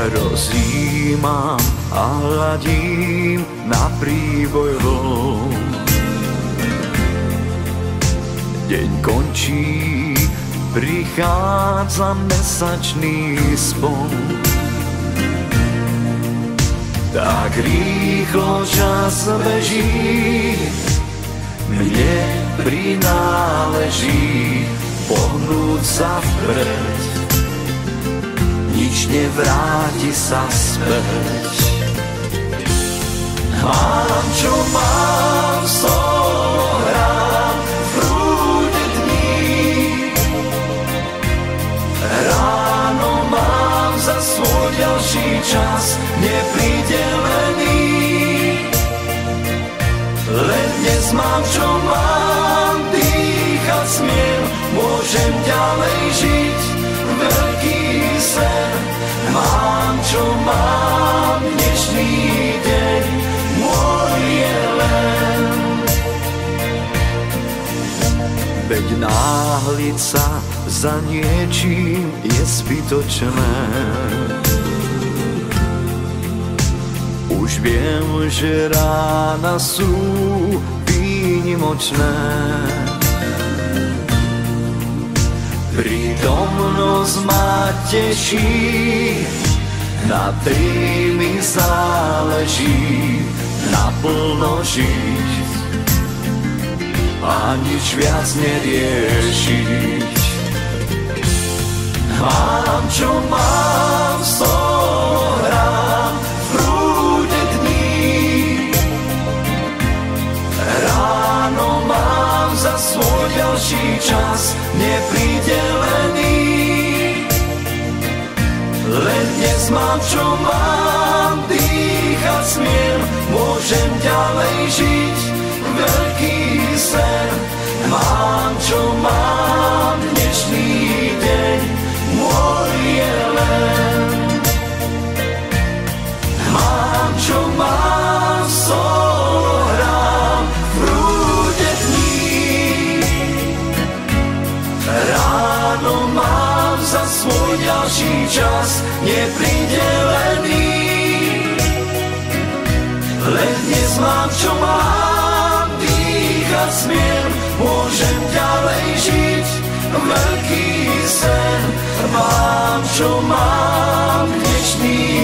Rozjímam a hladím na príboj vln. Deň končí, prichádza mesačný spon. Tak rýchlo čas beží, mne prináleží pohnúť sa vpred. Nič nevráti sa späť. Mám, čo mám, solo hrám v prúde dní. Ráno mám za svoj ďalší čas nepridelený. Len dnes mám, čo mám, dýchať smiem, môžem ďalej žiť veľký sen. Mám, čo mám, dnešný deň môj je len. Veď náhliť sa za niečím je zbytočné. Už viem, že rána sú výnimočné. Prítomnosť ma teší, na tej mi záleží naplno žiť a nič viac neriešiť. Mám, čo mám, solo hrám v prúde dní. Ráno mám za svoj ďalší čas nepridelený. Len dnes mám, čo mám, dýchať smiem, môžem ďalej žiť veľký sen. Mám, čo mám, dnešný deň môj je len. Mám, čo mám, solo hrám v prúde dní. Ráno mám za svoj ďalší čas nepridelený. Len dnes mám, čo mám, dýchať smiem, môžem ďalej žiť veľký sen. Mám, čo mám, dnešný